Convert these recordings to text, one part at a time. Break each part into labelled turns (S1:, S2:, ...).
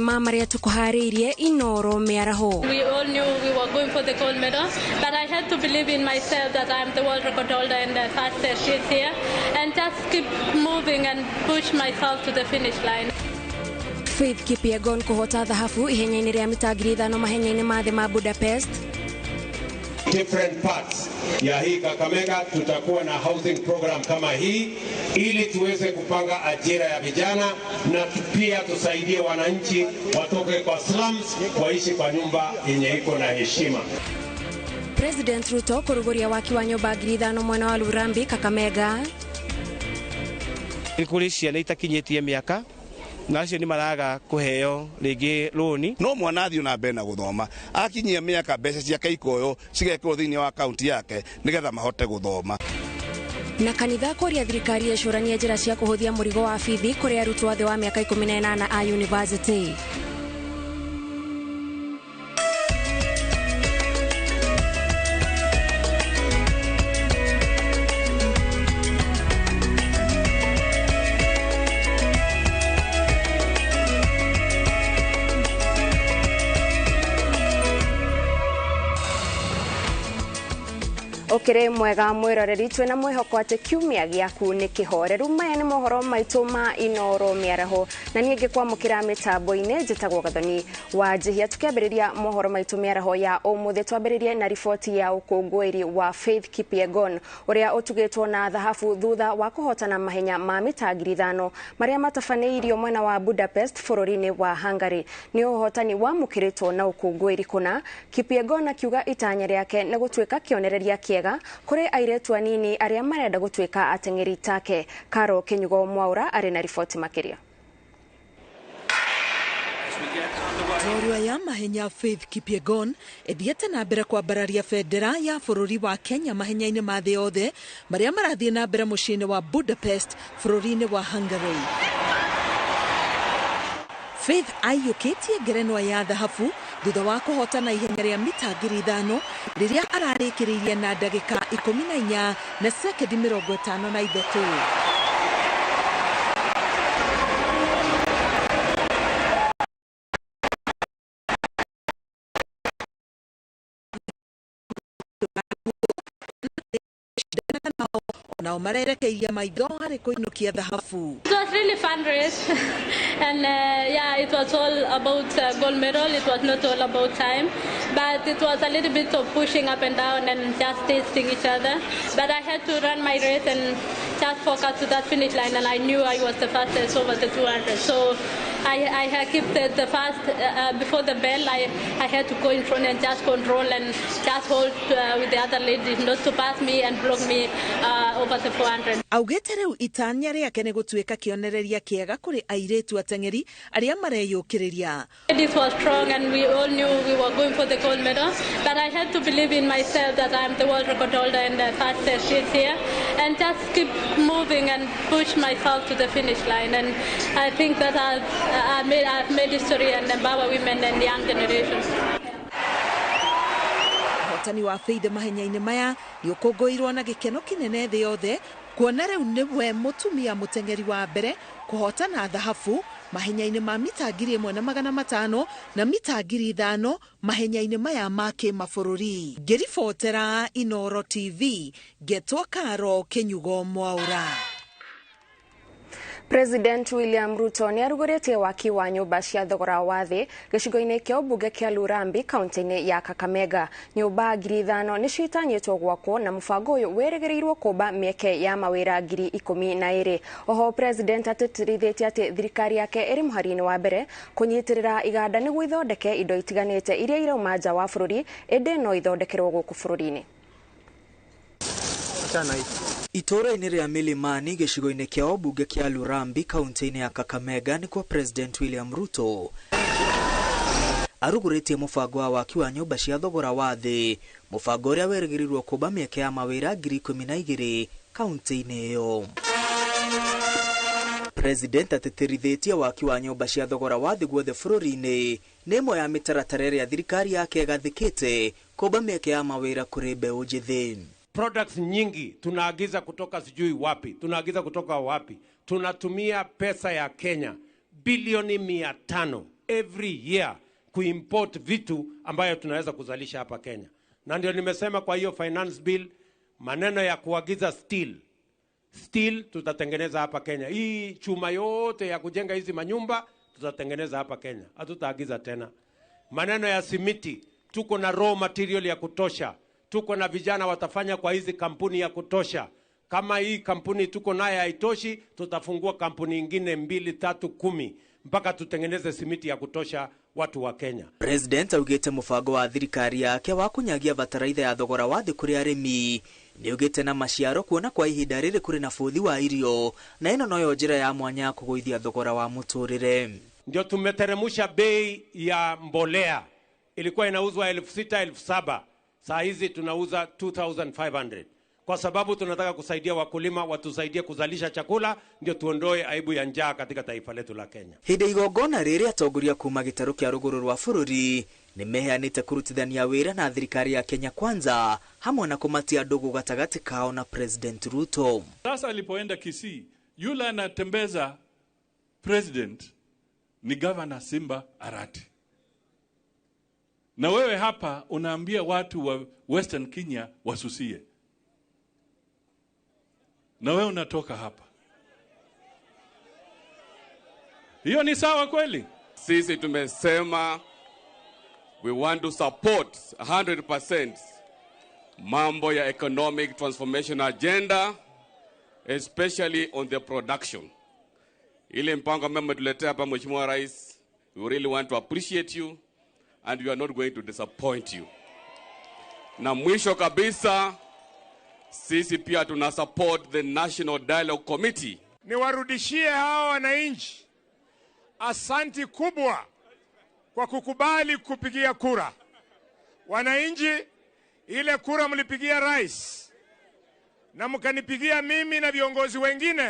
S1: ma maria tukuharirie Inooro Meru.
S2: We all knew we were going for the gold medal, but I had to believe in myself that I'm the world record holder and the fastest this year, and just keep moving and push myself to the finish line.
S1: Faith Kipyegon kuhota dhahabu ihenya-ini ria mita 5,000 mahenya-ini mathe ma Budapest.
S3: Different parts ya hii Kakamega tutakuwa na housing program kama hii ili tuweze kupanga ajira ya vijana na pia tusaidie wananchi watoke kwa slums waishi kwa nyumba yenye iko na heshima.
S1: President Ruto kuruguria waki wa nyumba 5,000 mwana wa Lurambi Kakamega.
S4: Ilikulishia na itakinyetie miaka nacio ni maraga kuheo rigi roni
S5: no mwana athio na mbere na guthoma akinyia miaka mbeca cia kaikoyo cigekwo thiini wa akaunti yake nigetha mahote guthoma.
S1: Na kanitha kuria thirikari icurania njira cia kuhuthia murigo wa bithi kuri arutwo thĩ wa miaka 18 a university. Okere mwega mwiroreri twina mwihoko ati kiumia giaku ni kihoreru. Maya ni mohoro maitu ma Inooro Meru na nie ngikwamukira mitambo-ini njitagwo Gathoni wa Njihia. Tukiambiriria mohoro maitu Meru ya umuthi twambiririe na riboti ya ukungwiri wa Faith Kipyegon uria utugitwo na dhahabu thutha wa kuhotana mahenya ma mita 5,000 maria matafaneirio mwena wa Budapest bururi-ini wa Hungary. Ni uhotani wa mukiritwo na ukungwiri kuna Kipyegon akiuga itanya riake ni gutwika kionereria kiega kuri airetu anini aria marenda gutwika atengeri take. Karo Kenyugo Mwaura ari na riboti makiria.
S6: Torua ya mahenya Faith Kipyegon ethiete na mbere kwambararia bendera ya bururi wa Kenya mahenya-ini ma thĩ yothe maria marathie na mbere muciĩ-inĩ wa Budapest bururi-ini wa Hungary. Faith aiyukitie ngerenwa ya dhahabu thutha wa kuhotana ihenya ria mita 5,000 riria ararikiririe na ndagika 14 na sekendi 53. Now marerekeirie maitho hari kuinukia dhahabu.
S2: It was really fun race and yeah, it was all about gold medal. It was not all about time, but it was a little bit of pushing up and down and just tasting each other. But I had to run my race and just focus to that finish line, and I knew I was the fastest over the 200. So I had kept the fast before the bell. I had to go in front and just control and just hold with the other ladies not to pass me and block me over the 400.
S6: Augete riu itanya riake ni gutwika kionereria kiega kuri airetu atengeri aria mareyukiriria.
S2: This was strong and we all knew we were going for the gold medal, but I had to believe in myself that I'm the world record holder and the fastest this year, and just keep moving and push myself to the finish line. And I think that I've made history and empower women and young generations.
S6: Hotani wa Faith mahenya-ini maya ni ukongoirwo na gikeno kinene thĩ yothe kuona riu niwe mutumia mutengeri wa mbere kuhotana dhahabu mahenya-ini ma mita 1,500 na mita 5,000 mahenya-ini maya ma kimabũrũri. Ngiribotera Inooro TV getwa Karo Kenyugo Mwaura.
S1: President William Ruto ni arugurite waki wa nyumba cia thogora wa thi gicigo-ini kia ubunge kia Lurambi kaunti-ini ya Kakamega. Nyumba 5,000 ni citanyitwo gwakwo na mubango uyu weregereirwo kumba mieke ya mawira 12,000. Oho president atetirithitie ati thirikari yake iri muhari-ini wa mbere kunyitirira iganda niguo ithondeke indo itiganite iria irauma nja wa bururi indi no ithondekerwo guku bururi-ini.
S7: Itora-ini ria Milimani gicigo-ini kia ubunge kia Lurambi kaunti-ini ya Kakamega ni kwa President William Ruto aruguritie mubango wa waki wa nyumba cia thogora wa thi, mubango uria weregerirwo kumba mieke ya mawira 12,000 kaunti-ini iyo. President atetirithitie waki wa nyumba cia thogora wa thi guothe bururi-ini ni imwe ya mitaratara iria thirikari yake gathikite kumba mieke ya mawira kuri mbeũ njithi.
S3: Products nyingi tunaagiza kutoka sijui wapi, tunaagiza kutoka wapi. Tunatumia pesa ya Kenya bilioni 500 every year kuimport vitu ambayo tunaweza kuzalisha hapa Kenya. Na ndio nimesema kwa hiyo finance bill maneno ya kuagiza steel tutatengeneza hapa Kenya. Hii chuma yote ya kujenga hizi manyumba tutatengeneza hapa Kenya. Hatutaagiza tena. Maneno ya simiti, tuko na raw material ya kutosha. Tuko na vijana watafanya kwa hizi kampuni ya kutosha. Kama hii kampuni tuko naye haitoshi, tutafungua kampuni nyingine 2, 3, 10 mpaka tutengeneze simiti ya kutosha watu wa Kenya.
S7: President augite mubango wa thirikari yake wa kunyagia bataraitha ya thogora wa thĩ kũrĩ arĩmi nĩ ugite na maciaro kuona kwa ihinda rĩrĩ kũrĩ na bũthi wa irio, na ĩno noyo njĩra ya mwanya ya kũgũithia thogora wa mũtũrĩre.
S3: Ndio tumeteremusha bei ya mbolea. Ilikuwa inauzwa 6,000 7,000. Saa hizi tunauza 2,500. Kwa sababu tunataka kusaidia wakulima watusaidie kuzalisha chakula, ndio tuondoe aibu ya njaa katika taifa letu la Kenya.
S7: Hĩndĩ igongona rĩrĩ atongoria kuma gĩtarũ kĩa rũgũrũ rwa bũrũri nĩ meheanĩte kũrutithania wĩra na thirikari ya Kenya Kwanza hamwe na kũmatia ndũgũ gatagatĩ kao na President Ruto.
S8: Sasa alipoenda Kisii, yule anatembeza president ni Governor Simba Arati. Na wewe hapa unaambia watu wa Western Kenya wasusie. Na wewe unatoka hapa. Hiyo ni sawa kweli?
S9: Sisi tumesema we want to support 100% mambo ya economic transformation agenda, especially on the production. Ile mpango ambao mmetuletea hapa Mheshimiwa Rais, we really want to appreciate you and we are not going to disappoint you. Na mwisho kabisa, sisi pia tuna support the National Dialogue Committee.
S10: Niwarudishie hao wananchi asanti kubwa kwa kukubali kupigia kura. Wananchi, ile kura mlipigia rais na mkanipigia mimi na viongozi wengine,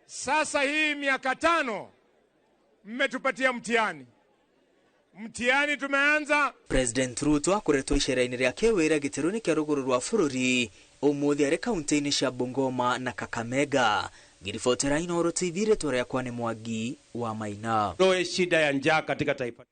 S10: sasa hii miaka 5 mmetupatia mtihani tumeanza.
S7: President Ruto akuretwo icera-inĩ rĩa kĩwĩra gĩtarũ-inĩ kĩa rũgũrũ rwa bũrũri ũmũthĩ arĩ kaunti-inĩ cia Bungoma na Kakamega. Ngiribotera Inooro TV, rĩtwa rĩakwa nĩ Mwangi wa Maina.
S3: Ndoe shida ya njaa katika taifa.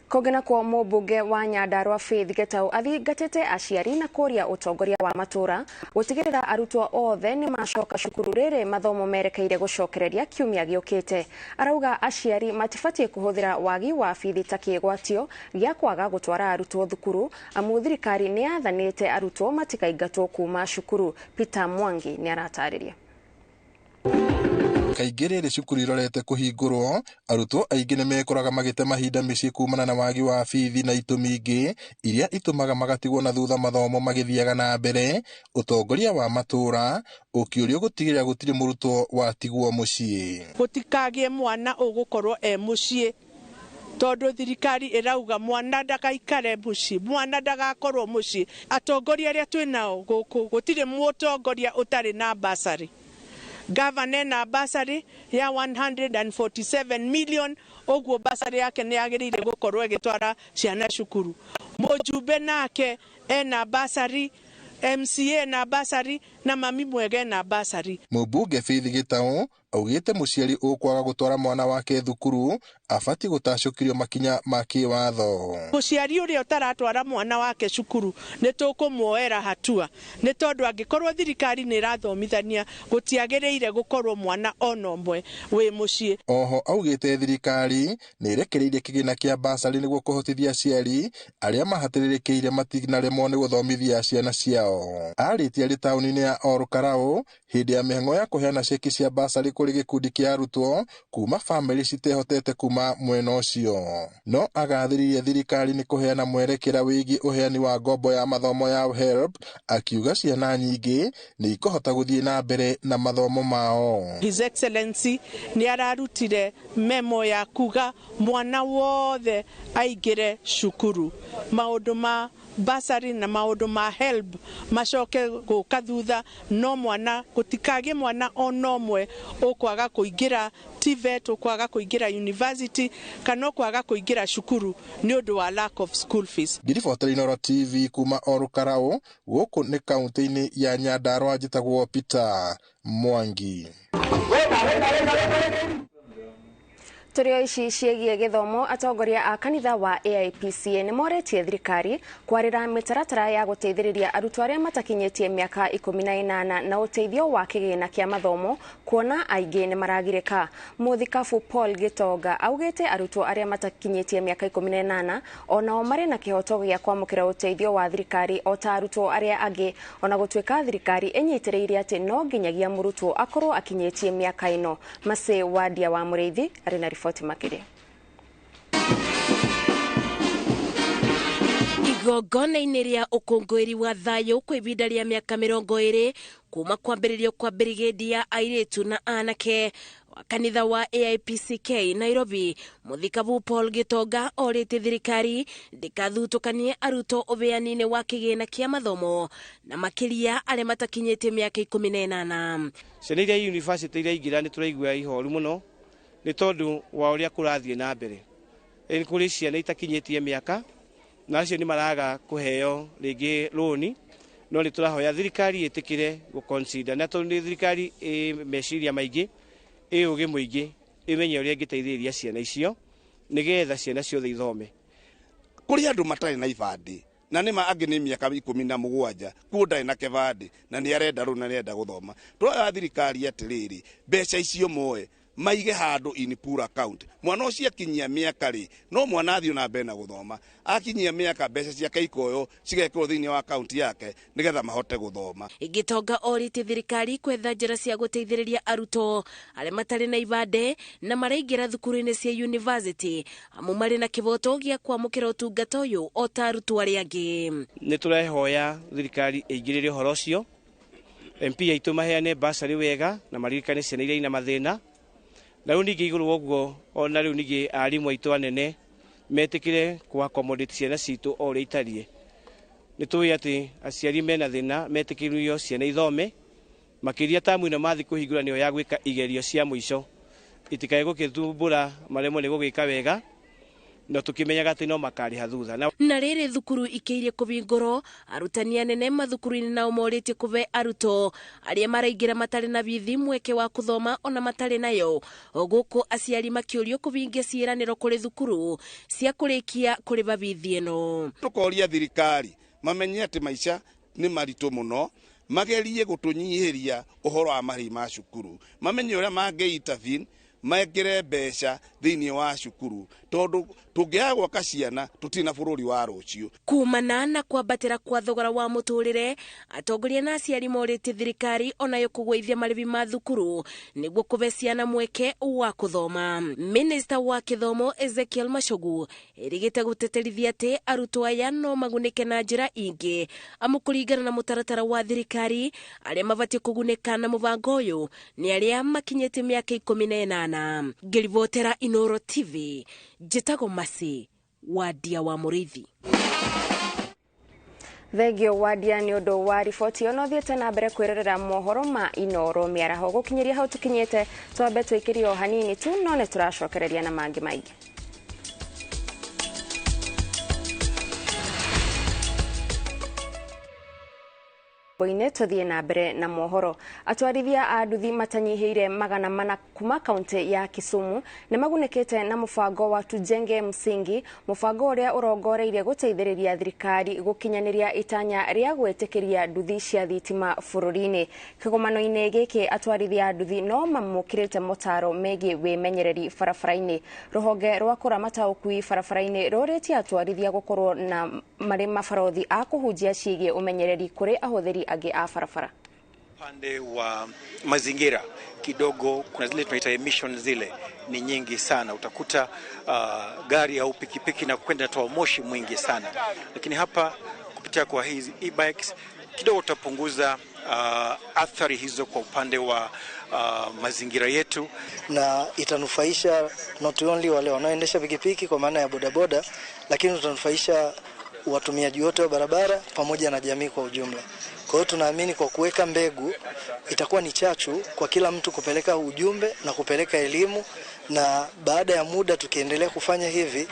S1: Kogena kwa mũmbunge wa Nyandarua Faith Gitau athingatĩte aciari na kũria ũtongoria wa matũra gũtigĩrĩra arutwo othe nĩ macoka cukuru rĩrĩ mathomo merekeire gũcokereria kiumia gĩũkĩte. Arauga aciari matibatie kũhũthĩra wagi wa bithi ta kĩgwatio gĩa kwaga gũtwara arutwo thukuru, amu thirikari nĩ yathanĩte arutwo matikaingatwo kuma cukuru. Peter Mwangi nĩ aratarĩria.
S11: Kaingĩ rĩrĩ cukuru irorete kũhingũrwo, arutwo aingĩ nĩ mekoraga magĩte mahinda mĩciĩ kumana na wagi wa bithi na itũmi ingĩ iria itũmaga magatigwo na thutha mathomo magĩthiaga na mbere. Ũtongoria wa matũra ũkĩũrio gũtigĩrĩra gũtirĩ mũrutwo watigwo mũciĩ.
S12: Gũtikagie mwana ũgũkorwo mũciĩ, tondũ thirikari ĩrauga mwana ndagaikare mũciĩ, mwana ndagakorwo mũciĩ. Atongoria arĩa twĩnao gũkũ gũtirĩ mũtongoria ũtarĩ na basari. Governor na basari ya 147 million, ogwo basari yake nĩ yagĩrĩire gũkorwo ĩgĩtwara ciana cukuru. Mũjumbe nake ena basari, MCA na basari, na mami mwege na basari.
S11: Mũmbunge Faith Gitau augĩte mũciari ũkwaga gũtwara mwana wake thukuru abati gũtacũkirio makinya ma kĩwatho.
S12: Mũciari ũrĩa ũtaratwara mwana wake cukuru nĩ tũkũmuoera hatua, nĩ tondũ angĩkorwo thirikari nĩ ĩrathomithania gũtiagĩrĩire gũkorwo mwana ona ũmwe wĩ mũciĩ.
S11: Oho augĩte thirikari nĩ ĩrekereirie kĩgĩna kĩa basari nĩguo kũhotithia aciari arĩa mahatĩrĩrĩkĩire matinaremwo nĩ gũthomithia ciana ciao. Arĩtie arĩ taũni-inĩ ya Orokarao hĩndĩ ya mĩhang'o ya kũheana ceki cia basari kũrĩ gĩkundi kĩa arutwo kuma famĩlĩ citehotete kuma mwena ũcio. No agathĩrĩirie thirikari nĩ kũheana mwerekera wĩgiĩ ũheani wa ngombo ya mathomo ya HELB, akiuga ciana nyingĩ nĩ ikũhota gũthiĩ na mbere na mathomo mao.
S12: His Excellency nĩ ararutire memo ya kuga mwana wothe aingĩre cukuru. Maũndũ ma basari na maũndũ ma HELB macoke gũka thutha, no mwana gũtikagie mwana ona ũmwe ũkwaga kũingĩra TVET, ũkwaga kũingĩra university, kana ũkwaga kũingĩra cukuru nĩ ũndũ wa lack of school fees.
S11: Ngiribotera Inooro TV kuma Orokarao, gũkũ nĩ kaunti-inĩ ya Nyandarua, njĩtagwo Peter Mwangi.
S1: Turio ici ciegie githomo atongoria a kanitha wa AIPCA ni moretie thirikari kwarira mitaratara ya guteithiriria arutwo aria matakinyitie miaka 18 na uteithio wa kigina kia mathomo kuona aingi ni maragirika. Muthikabu Paul Gitonga augite arutwo aria matakinyitie miaka 18 onao mari na kihoto gia kwamukira uteithio wa thirikari ota arutwo aria angi, ona gutwika thirikari inyitiriire ati no nginyagia murutwo akorwo akinyitie miaka ino. Mase Wadia wa Mureithi ari na riboti makiri.
S13: Igongona-inĩ rĩa ũkũngũĩri wa thayũ kwa ihinda rĩa mĩaka 20 kuma kwambĩrĩrio kwa brigade ya airĩtu na anake wa kanitha wa AIPCK Nairobi, Muthikabu Paul Gitonga orĩtie thirikari ndĩkathutũkanie arutwo ũbeani-inĩ wa kĩgĩna kĩa mathomo na makĩria arĩa matakinyĩtie mĩaka 18.
S4: Ciana iria university iria ingira nĩ tũraigua ihoru mũno nĩ tondũ wa ũrĩa kũrathiĩ na mbere. Nĩ kũrĩ ciana itakinyĩtie mĩaka na acio nĩ maraga kũheo rĩngĩ loan, no nĩ tũrahoya thirikari ĩtĩkĩre gũconsider na tondũ thirikari meciria maingĩ ũgĩ mũingĩ ĩmenye ũrĩa ĩngĩteithĩrĩria ciana icio nĩgetha ciana ciothe ithome.
S5: Kũrĩ andũ matarĩ na ibandĩ na nĩma angĩ nĩ mĩaka 17 kuo ndarĩ na kĩbandĩ na nĩ arenda rũna nĩ arenda gũthoma. Tũroya thirikari atĩrĩrĩ, mbeca icio moe maige handũ in pool account. Mwana ũcio akinyia mĩaka rĩ no mwana athio na mbere na gũthoma, akinyia mĩaka mbeca ciake ikoyo cigekĩrwo thĩinĩ wa account yake nĩgetha mahote gũthoma.
S13: Gitonga orĩtie thirikari kwetha njĩra cia gũteithĩrĩria arutwo arĩa matarĩ na ibandĩ na maraingĩra thukuru-inĩ cia university amu marĩ na kĩboto gĩa kwamũkĩra ũtungata ũyũ ota arutwo arĩa angĩ.
S4: Nĩ tũrehoya thirikari ĩingĩrĩre ũhoro ũcio, MP aitũ maheane bursary wega na maririkane ciana iria ina mathĩna. Na rĩu ningĩ igũrũ woguo ona rĩu ningĩ arimũ aitũ anene metĩkĩre kũ-accommodate ciana citũ o ũrĩa itariĩ. Nĩ tũĩ atĩ aciari mena thĩna metĩkĩrio ciana ithome makĩria tamu ĩno mathi kũhingũranio ya gwĩka igerio cia mũico itikae gũkĩthumbũra maremwo nĩ gũgĩka wega no tũkĩmenyaga atĩ no makarĩha thutha.
S13: Na rĩrĩ thukuru ikĩirie kũbingũrwo, arutani anene mathukuru-inĩ nao morĩtie kũbe arutwo arĩa maraingĩra matarĩ na bithi mweke wa kũthoma ona matarĩ nayo, gũkũ aciari makĩũrio kũbingia ciĩranĩro kũrĩ thukuru cia kũrĩkia kũrĩba bithi ĩno.
S5: Tũkoria thirikari mamenye atĩ maica nĩ maritũ mũno, magerie gũtũnyihĩria ũhoro wa marĩhi ma cukuru, mamenye ũrĩa mangĩ-intervene maekĩre mbeca thĩinĩ wa cukuru tondũ tũngĩaga gwaka ciana tũtirĩ na bũrũri wa rũciũ.
S13: Kumana na kwambatĩra kwa thogora wa mũtũrĩre, atongoria na aciari morĩtie thirikari onayo kũgũithia marĩhi ma thukuru nĩguo kũbe ciana mweke wa kũthoma. Minista wa Gĩthomo Ezekiel Machogu erĩgĩte gũteterithia atĩ arutwo aya no magunĩke na njĩra ingĩ amu kũringana na mũtaratara wa thirikari arĩa mabatiĩ kũgunĩka na mũbango ũyũ nĩ arĩa makinyĩte mĩaka 18. Ngĩribotera Inooro TV, njĩtagwo Mase Wadia wa Mureithi.
S1: Thegio Wadia nĩ ũndũ wa riboti ono thiĩte na mbere kwĩrorera mohoro ma Inooro mĩaraho gũkinyĩria hau tũkinyĩte, twambe twĩkĩrie o hanini tu no nĩ tũracokereria na mangĩ maingĩ. Boine tuthie na mbere na mohoro. Atwarithia a nduthi matanyihiire 400 kuma kaunti ya Kisumu nĩ magunĩkĩte na mũbango wa Tujenge Msingi, mũbango ũrĩa ũrongoreirie gũteithĩrĩria thirikari gũkinyanĩria itanya rĩa gwĩtĩkĩria nduthi cia thitima bũrũri-inĩ. Kĩgomano-inĩ gĩkĩ atwarithia a nduthi no mamũkĩrĩte motaro megiĩ wĩmenyereri barabara-inĩ. Rũhonge rwa kũramata ũkui barabara-inĩ rũrĩtie atwarithia gũkorwo na marĩ mabarothi a kũhunjia ciĩgiĩ ũmenyereri kũrĩ ahũthĩri agi a barabara.
S14: Upande wa mazingira kidogo kuna zile tunaita emission, zile ni nyingi sana. Utakuta gari au pikipiki na kwenda toa moshi mwingi sana, lakini hapa kupitia kwa hizi e-bikes kidogo utapunguza athari hizo kwa upande wa mazingira yetu,
S15: na itanufaisha not only wale wanaoendesha pikipiki kwa maana ya bodaboda, lakini utanufaisha watumiaji wote wa barabara pamoja na jamii kwa ujumla. Kwa hiyo tunaamini kwa kuweka mbegu itakuwa ni chachu kwa kila mtu kupeleka ujumbe na kupeleka elimu, na baada ya muda tukiendelea kufanya hivi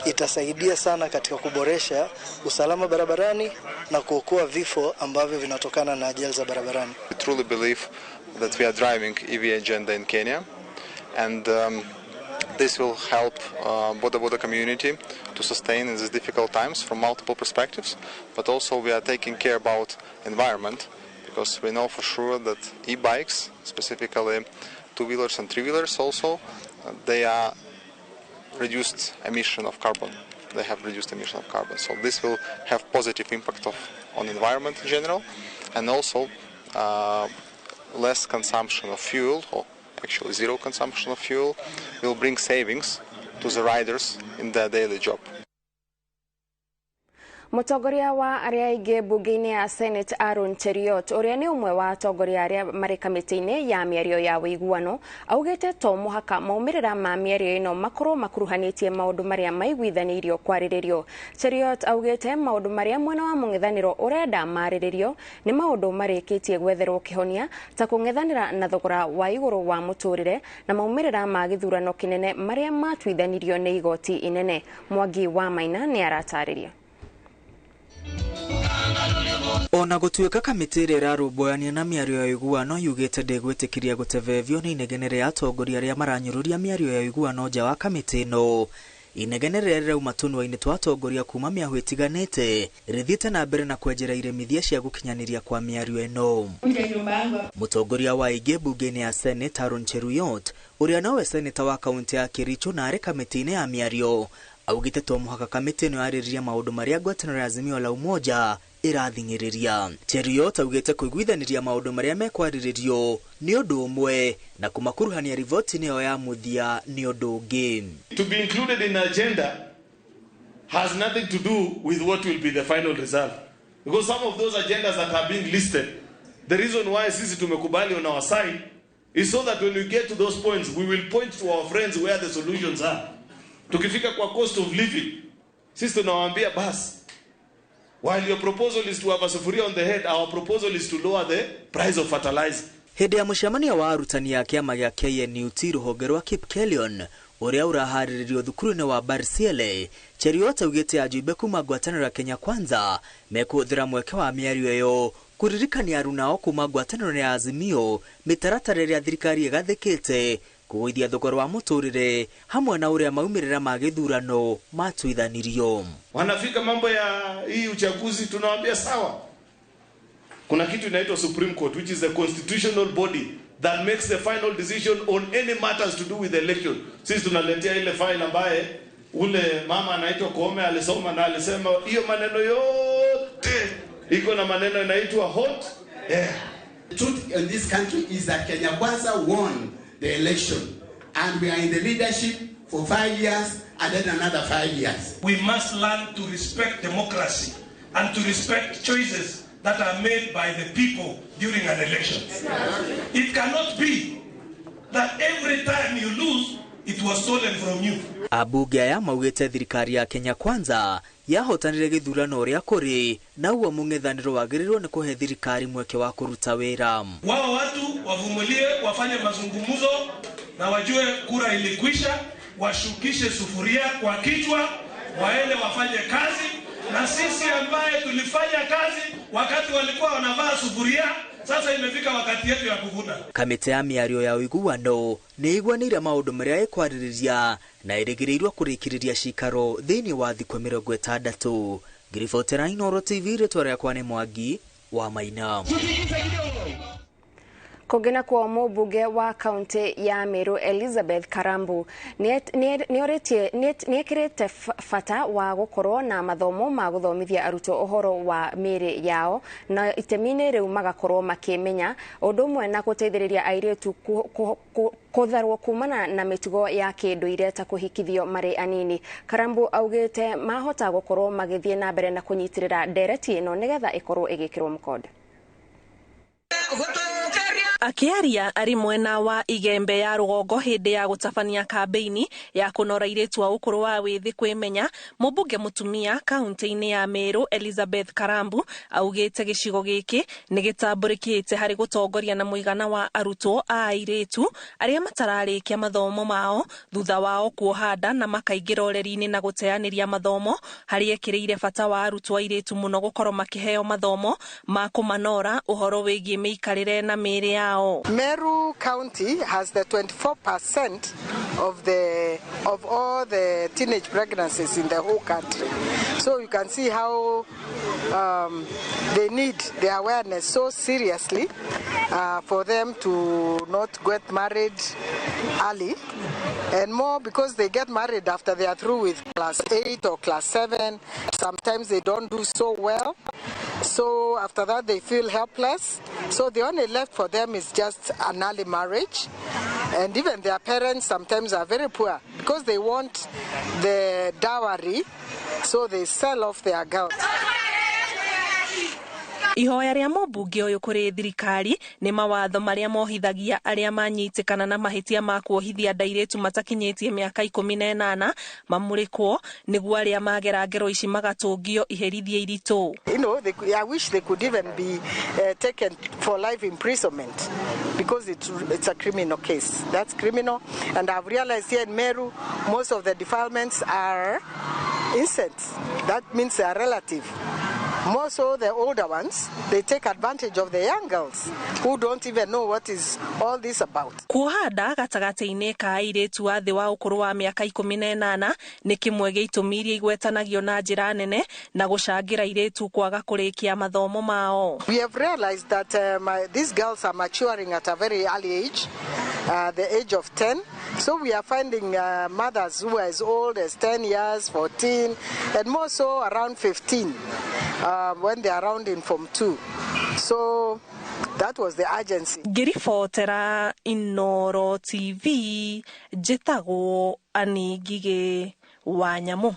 S15: itasaidia sana katika kuboresha usalama barabarani na kuokoa vifo ambavyo vinatokana na ajali za barabarani.
S16: We truly believe that we are driving EV agenda in Kenya, and This will help Boda community to sustain in these difficult times from multiple perspectives, but also we are taking care about environment, because we know for sure that e-bikes, specifically two-wheelers and three-wheelers also, they are reduced emission of carbon. They have reduced emission of carbon. So this will have positive impact on environment in general, and also less consumption of fuel, or actually zero consumption of fuel, will bring savings to the riders in their daily job.
S1: Mutongoria wa aria aingi bunge-ini ya Senate Aaron Cheriot uria ni umwe wa atongoria aria mari kamiti-ini ya miario ya wiguano augite to muhaka maumirira ma miario ino makorwo makuruhanitie maundu maria maiguithanirio kwariririo. Cheriot augite maundu maria mwena wa mung'ethaniro urenda mariririo ni maundu marikitie gwetherwo kihonia ta kung'ethanira na thogora wa iguru wa muturire na maumirira ma githurano kinene maria matwithanirio ni igoti inene. Mwangi wa Maina ni aratariria.
S7: Ona gutuika kamiti ira irarumbuania na miario ya iguano yugite ndegwitikiria gutevevio ni inegene ria atongoria aria maranyururia miario ya iguano nja wa kamiti ino. Inegene ria rirauma tunwa-ini twa atongoria kuma miahu itiganite rithiite na mbere na kwenjera iremithia cia gukinyaniria kwa miario ino. Mutongoria wa aingi bunge-ini ya Senate Aaron Cheriot uria nowe seneta wa kaunti ya Kericho na ari kamiti-ini ya miario augite to muhaka kamiti ino yaririria maundu maria ngwataniro ya Azimio la Umoja irathingiriria. Cheriot augite kuiguithaniria maundu maria mekwaririo ni undu umwe na kumakuruhania rivoti niyo ya muthia ni undu ungi.
S17: To be included in the agenda has nothing to do with what will be the final result, because some of those agendas that are being listed, the reason why sisi tumekubali on our side is so that when we get to those points we will point to our friends where the solutions are. Tukifika kwa cost of living, sisi tunawaambia basi, while your proposal is to have a sufuria on the head, our proposal is to lower the price of fertilizer.
S7: Hindi ya mucemania wa arutani ya kiama gia KNUT ruhonge rwa Kipkelion uria urahariririo thukuru-ini wa Barsiele, Cheriot augite ajumbe kuma ngwataniro ya Kenya Kwanza mekuthira mweke wa miario iyo kuririkania arunao kuma ngwataniro ya Azimio mitaratara iria thirikari igathikite kugoithia thogora wa muturire hamwe na uria maumirira ma githurano matwithanirio.
S17: Wanafika mambo ya hii uchaguzi, tunawaambia sawa. Kuna kitu inaitwa Supreme Court, which is the constitutional body that makes the final decision on any matters to do with the election. Sisi tunaletea ile file ambaye ule mama anaitwa Koome alisoma na alisema hiyo maneno yote iko na maneno inaitwa hot.
S18: The truth in this country is that Kenya Kwanza won the election, and we are in the leadership for 5 years and then another 5 years.
S19: We must learn to respect democracy and to respect choices that are made by the people during an election. It cannot be that every time you lose, it was stolen from you.
S7: Abunge aya maugite thirikari ya Kenya Kwanza yahotanire githurano ria kuri na uwo mung'ethaniro wagirirwo ni kuhe thirikari mweke wa kuruta wira.
S19: Wao watu wavumilie, wafanye mazungumzo na wajue kura ilikwisha, washukishe sufuria kwa kichwa, waende wafanye kazi, na sisi ambaye tulifanya kazi wakati walikuwa wanavaa sufuria, sasa imefika wakati yetu ya kuvuna. Kamiti ya miario ya uiguano ni igwanire maundu maria ikwariria na irigirirwo kurikiriria cikaro thiini wa thikũ 60. Ngiribotera Inooro TV ritwa kwa ni Mwangi wa Maina.
S1: Kugena kwa mubunge wa kaunti ya Meru Elizabeth Karambu niekirite fata wa gukorwo na mathomo ma guthomithia aruto uhoro wa miri yao na itemine riu magakorwo makimenya undu mwe na guteithiriria airetu kutharwo kumana na mitugo ya kinduire ta kuhikithio mari anini. Karambu augite mahota gukorwo magithie na mbere na kunyitirira ndereti ino nigetha ikorwo igikirwo mkonde.
S20: Akiaria ari mwena wa igembe ya rugongo hindi ya gutabania kambeini ya kunora iretu wa ukuru wa withi kwimenya, mubunge mutumia kaunti-ini ya Meru Elizabeth Karambu augite gicigo giki ni gitamburikiite hari gutongoria na muigana wa arutwo a airetu aria matararikia mathomo mao thutha wao kuohanda na makaingira ureri-ini na guteaniria mathomo hari ekiriire bata wa arutwo airetu muno gukorwo makiheo mathomo ma kumanora uhoro wigie miikarire na miri ya mao.
S21: Meru County has the 24% of all the teenage pregnancies in the whole country. So you can see how they need the awareness so seriously for them to not get married early, and more because they get married after they are through with class 8 or class 7. Sometimes they don't do so well. So after that they feel helpless. So the only left for them is just an early marriage. And even their parents sometimes are very poor because they want the dowry, so they sell off their girls.
S20: Ihoya ria mũmbunge ũyũ kũrĩ thirikari nĩ mawatho marĩa mohithagia arĩa manyitikana na mahitia ma kuohithia ndairetu matakinyĩtie mĩaka 18 mamũrĩkwo nĩguo arĩa magera ngero ici magatũngio iherithia iritũ.
S21: You know, I wish they could even be taken for life imprisonment because it's a criminal case. That's criminal, and I've realized here in Meru most of the defilements are incest. That means they are relative. More so the older ones, they take advantage of the young girls who don't even know what is all this about.
S20: Kuohanda gatagati-inĩ ka airĩtu a thĩ wa ũkũrũ wa mĩaka 18 nĩ kĩmwe gĩa itũmi iria igwetanagio na njĩra nene na gũcangĩra airĩtu kwaga kũrĩkia mathomo mao.
S21: We have realized that these girls are maturing at a very early age, the age of 10. So we are finding mothers who are as old as 10 years, 14, and more so around 15 when they are around in Form 2. So that was the urgency.
S20: Ngiribotera Inooro TV, njĩtagwo Anigige Wanyamu.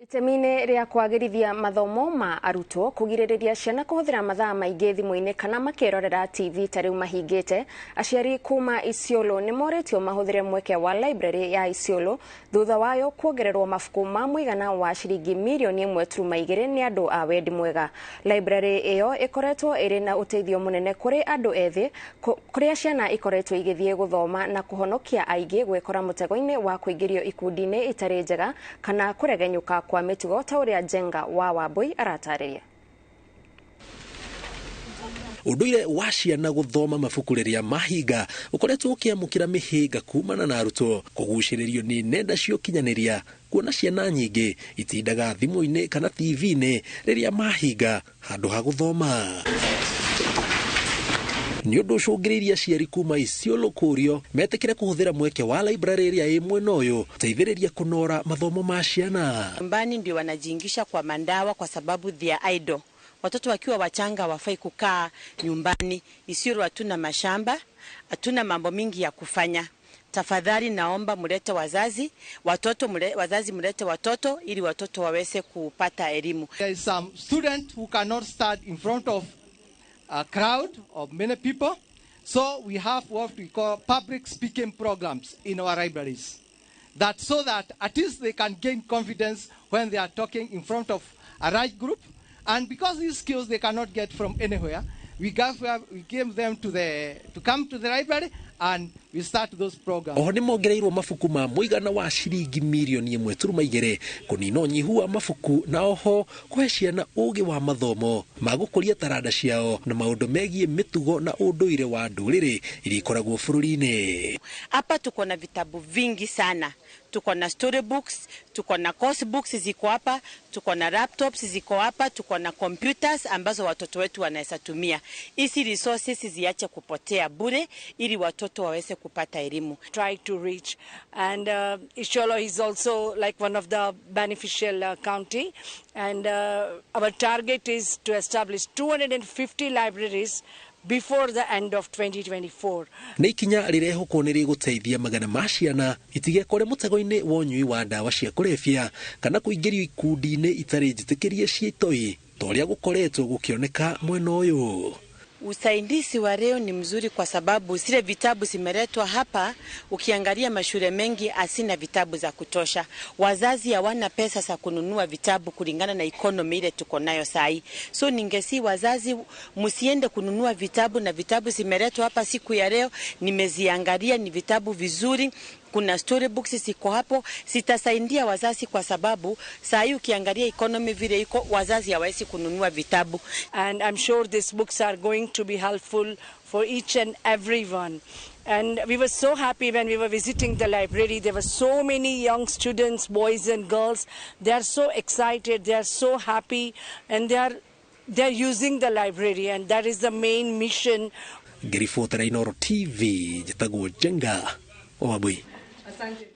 S1: Itemi-inĩ rĩa kwagĩrithia mathomo ma arutwo kũgirĩrĩria ciana kũhũthĩra mathaa maingĩ thimũ-inĩ kana makĩrorera TV ta rĩu mahingĩte, aciari kuma Isiolo nĩ moretio mahũthĩre mweke wa library ya Isiolo thutha wayo kuongererwo mabuku ma mũigana wa ciringi mirioni 1.2 nĩ andũ a wendi mwega. Library ĩyo ĩkoretwo ĩrĩ na ũteithio mũnene kũrĩ andũ ethĩ, kũrĩa ciana ikoretwo igĩthiĩ gũthoma na kũhonokia aingĩ gwĩkora mũtego-inĩ wa kũingĩrio ikundi-inĩ itarĩ njega kana kũregenyũka kwa mĩtugo ta ũrĩa Jenga wa Wambui aratarĩria.
S22: Ũndũire wa ciana gũthoma mabuku rĩrĩa mahinga ũkoretwo ũkĩamũkĩra mĩhĩnga kumana na arutwo kũgucĩrĩrio nĩ nenda cia ũkinyanĩria, kuona ciana nyingĩ itindaga thimũ-inĩ kana TV-inĩ rĩrĩa mahinga handũ ha gũthoma. Nĩ ũndũ ũcũngĩrĩirie aciari kuma Isiolo kũũrio metĩkĩre kũhũthĩra mweke wa library ĩrĩa ĩ mwena ũyũ teithĩrĩria kũnora mathomo ma ciana.
S23: Nyumbani ndio wanajiingisha kwa mandawa kwa sababu they are idle. Watoto wakiwa wachanga wafai kukaa nyumbani. Isiolo hatuna mashamba, hatuna mambo mingi ya kufanya. Tafadhali naomba mulete wazazi, wazazi mulete watoto ili watoto waweze kupata elimu.
S24: There is some student who cannot stand in front of a crowd of many people, so we have what we call public speaking programs in our libraries, so that at least they can gain confidence when they are talking in front of a large group. And because these skills they cannot get from anywhere, we gave them to come to the library and we start those programs.
S22: Oho nĩ mongereirwo mabuku ma mũigana wa ciringi mirioni 1.2 kũnina ũnyihu wa mabuku na oho kũhe ciana ũũgĩ wa mathomo ma gũkũria taranda ciao na maũndũ megiĩ mĩtugo na ũndũire wa ndũrĩrĩ iria ikoragwo bũrũri-inĩ.
S23: Hapa tuko na vitabu vingi sana. Tuko na story books, tuko na course books ziko hapa, tuko na laptops ziko hapa, tuko na computers ambazo watoto wetu wanaweza tumia. Hizi resources ziache kupotea bure ili watoto waweze kupata elimu.
S25: Try to reach, and Isiolo is also like one of the beneficial county, and our target is to establish 250 libraries before the end of 2024.
S22: Nĩ ikinya rĩrehũkwo nĩ rĩgũteithia magana ma ciana itigekore mũtego-inĩ wa ũnyui wa ndawa cia kũrebia kana kũingĩrio ikundi-inĩ itarĩ njĩtĩkĩrie ciĩtoi ta ũrĩa gũkoretwo gũkĩoneka mwena ũyũ.
S23: Usaidizi wa leo ni mzuri kwa sababu zile vitabu zimeletwa hapa. Ukiangalia mashule mengi asina vitabu za kutosha. Wazazi hawana pesa za kununua vitabu kulingana na economy ile tuko nayo sahi. So ningesi wazazi msiende kununua vitabu, na vitabu zimeletwa hapa siku ya leo. Nimeziangalia, ni vitabu vizuri. kuna storybooks ziko hapo, sitasaidia wazazi kwa sababu saa hii ukiangalia economy vile iko, wazazi hawezi kununua vitabu.
S25: And I'm sure these books are going to be helpful for each and everyone. And we were so happy when we were visiting the library. There were so many young students, boys and girls. They are so excited, they are so happy, and they're using the library, and that is the main mission.
S22: Ngiribotera Inooro TV, njĩtagwo Jenga Wambui.
S1: Asante.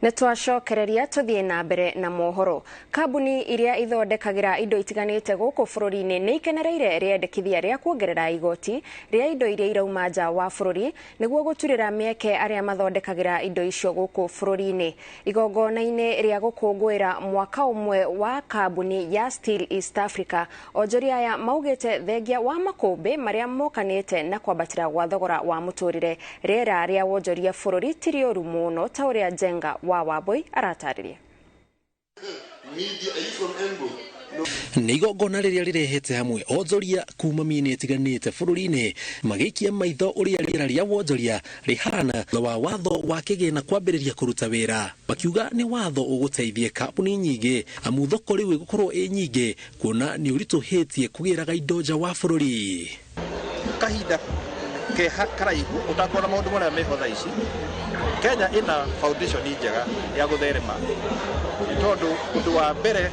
S1: Netwacokereria tuthie na mbere na mohoro. Kambuni iria ithondekagira indo itiganite guku bururi-ini ni ikenereire riendekithia ria kuongerera igoti ria indo iria irauma nja wa bururi niguo guturira mieke aria mathondekagira indo icio guku bururi-ini. Igongona-ini ria gukungwira mwaka umwe wa kambuni ya Steel East Africa, onjoria aya maugite thengia wa makumbi maria mokanite na kwambatira gwa thogora wa muturire riera ria wonjoria bururi tirioru muno ta uria Jenga Wambui aratariria.
S22: Nĩ igongona rĩrĩa rĩrehete hamwe onjoria kuma mĩena ĩtiganĩte bũrũri-inĩ magĩikia maitho ũrĩa rĩera rĩa wonjoria rĩhana wa watho wa kĩgĩna kwambĩrĩria kũruta wĩra, makiuga nĩ watho ũgũteithia kambuni nyingĩ amu thoko rĩu ĩgũkorwo ĩ nyingĩ kuona nĩ ũritũhĩtie kũgĩraga indo nja wa bũrũri.
S2: Kahinda ke karaihu ũtakuona maũndũ marĩa meho thaa ici, Kenya ina foundation njega ya gutherema tondu undu wa mbere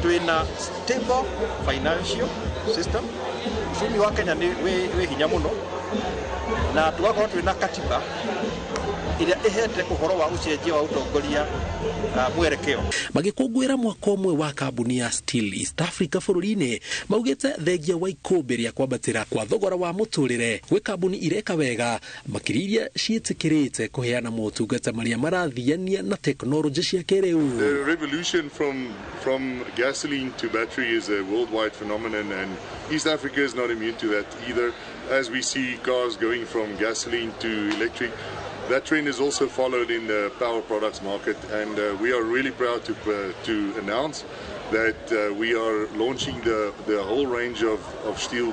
S2: twina stable financial system. Uchumi wa Kenya ni we hinya muno na tugakorwo twina katiba iria ihete uhoro wa ucenjia wa utongoria mwerekeo.
S22: Magĩkũngũĩra mwaka ũmwe wa kambuni ya Steel East Africa bũrũri-inĩ maugĩte thengia wa ikũmbĩ rĩa kwambatĩra kwa thogora wa mũtũrĩre gwĩ kambuni ireka wega makĩria iria ciĩtĩkĩrĩte kũheana motungata marĩa marathiania na tekinoronjĩ cia kĩrĩu.
S6: The revolution from gasoline to battery is a worldwide phenomenon, and East Africa is not immune to that either. As we see cars going from gasoline to electric, that trend is also followed in the power products market, and we are really proud to announce that we are launching the whole range of steel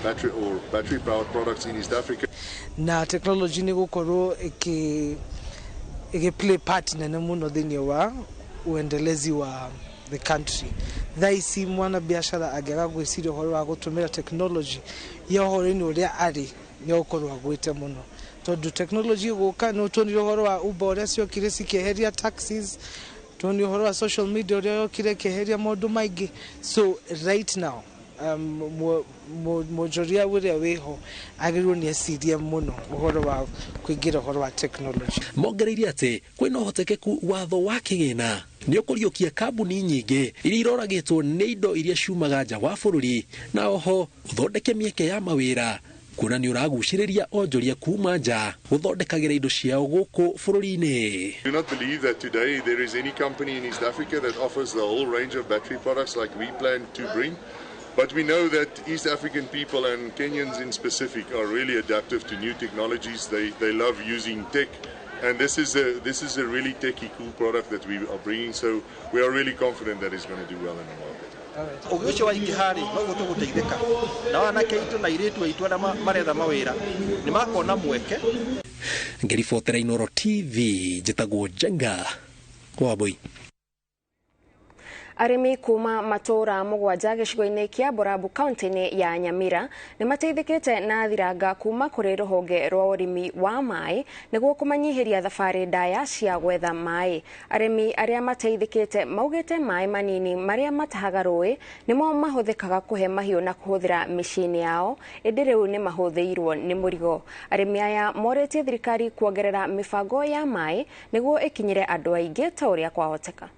S6: battery powered products in East Africa.
S24: Na technology ni gukorwo play part nene muno thini wa uendelezi wa the country. Thaisi mwana biashara agera gwiciria uhoro wa gutumira technology ya uhoro-ini uria ari ni ukorwo agwite muno tondu technology guka no tonire uhoro wa Uber uria ciokire cikeheria taxis, tonire uhoro wa social media uria yokire keheria maundu maingi. So right now mojoria uria wiho agirwo ni asiria muno uhoro wa kuingira uhoro wa technology.
S22: Mongereire ati kwina uhotekeku watho wa kĩgĩna nĩ ũkũriũkia kambuni nyingĩ iria iroragĩtwo nĩ indo iria ciumaga nja wa bũrũri na oho ũthondeke mĩeke ya mawĩra kuona nĩ ũragucĩrĩria onjoria kuma nja gũthondekagĩra indo ciao gũkũ bũrũri-inĩ.
S6: I do not believe that today there is any company in East Africa that offers the whole range of battery products like we plan to bring. But we know that East African people and Kenyans in specific are really adaptive to new technologies. They love using tech, and this is a really techy cool product that we are bringing. So we are really confident that it's going to do well in the market.
S2: Ugucio wa ingihari no gutuguteithika na wanake itu na iritu aitu na maretha mawira ni makona mweke.
S22: Ngiribotera Inooro TV, njĩtagwo Jenga Wambui.
S1: Arimi kuma matura mugwanja gicigo-ini kia Borabu kaunti-ini ya Nyamira ni mateithikite na thiranga kuma kuri ruhonge rwa urimi wa mai niguo kumanyihiria thabari ndaya cia gwetha mai. Arimi aria mateithikite maugite mai manini maria matahaga rũĩ nimo mahuthikaga kuhe mahiũ na kuhuthira micini yao, indi riu ni mahuthiirwo ni murigo. Arimi aya moretie thirikari kuongerera mibango ya mai niguo ikinyire andu aingi ta uria kwahoteka.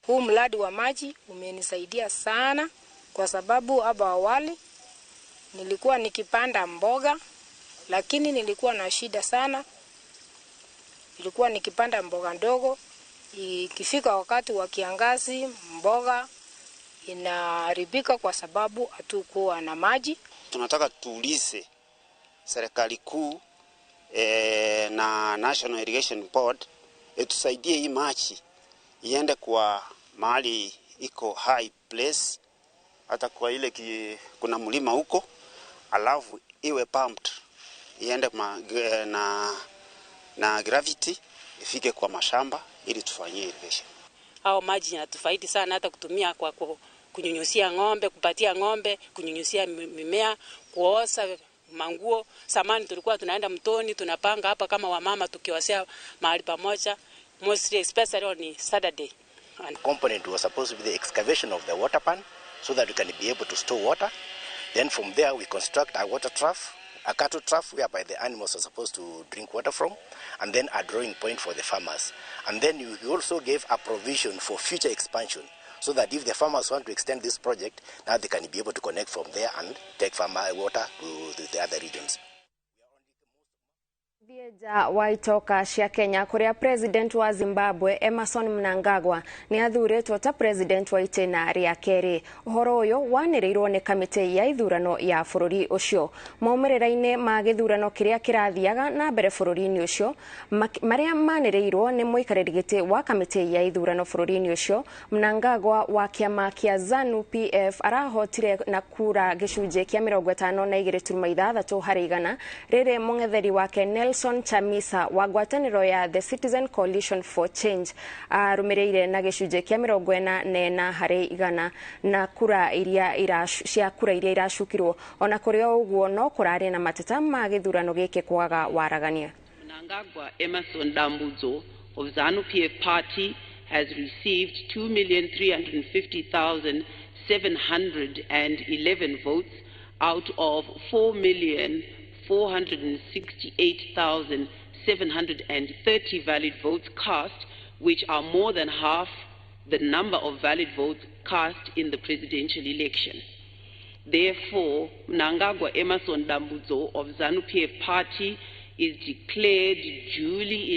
S8: Huu mradi wa maji umenisaidia sana kwa sababu hapo awali nilikuwa nikipanda mboga lakini nilikuwa na shida sana. Nilikuwa nikipanda mboga ndogo, ikifika wakati wa kiangazi mboga inaharibika kwa sababu hatukuwa na maji.
S9: Tunataka tuulize serikali kuu na National Irrigation Board tusaidie hii maji iende kwa mahali iko high place, hata kwa ile kuna mlima huko, alafu iwe pumped iende na gravity ifike kwa mashamba ili tufanyie irrigation.
S3: Hao maji yanatufaidi sana, hata kutumia kwa kunyunyusia ng'ombe, kupatia ng'ombe, kunyunyusia mimea, kuosa manguo. Samani tulikuwa tunaenda mtoni, tunapanga hapa kama wamama tukiwasea mahali pamoja, mostly especially on Saturday.
S4: Component was supposed to be the excavation of the water pan so that we can be able to store water. Then from there we construct a water trough, a cattle trough whereby the animals are supposed to drink water from, and then a drawing point for the farmers. And then we also gave a provision for future expansion so that if the farmers want to extend this project, now they can be able to connect from there and take farmer water to the other regions.
S1: Thieja waitoka cia Kenya kuria president wa Zimbabwe Emmerson Mnangagwa ni athuritwo ta president wa itena ria keri. Uhoro uyu wanirirwo ni kamiti ya ithurano ya bururi ucio. Maumirira-ini ma githurano kiria kirathiaga na mbere bururi-ini ucio maria manirirwo ni muikariri giti wa kamiti ya ithurano bururi-ini ucio. Mnangagwa wa kiama kia ZANU PF arahotire na kura gicunje kia 52.6 harĩ igana riri mung'etheri wake Nelson Chamisa wa ngwatanĩro ya The Citizen Coalition for Change arumireire na gicunje kia 44 harĩ igana na kura iria iracukirwo. Ona kuri uguo no kurari na mateta ma githurano giki kwaga waragania.
S10: Mnangagwa Emmerson Dambudzo of ZANU PF party has received 2,350,711 votes out of 468,730 valid votes cast, which are more than half the number of valid votes cast in the presidential election. Therefore, Mnangagwa Emmerson Dambudzo of ZANU PF party is declared duly elected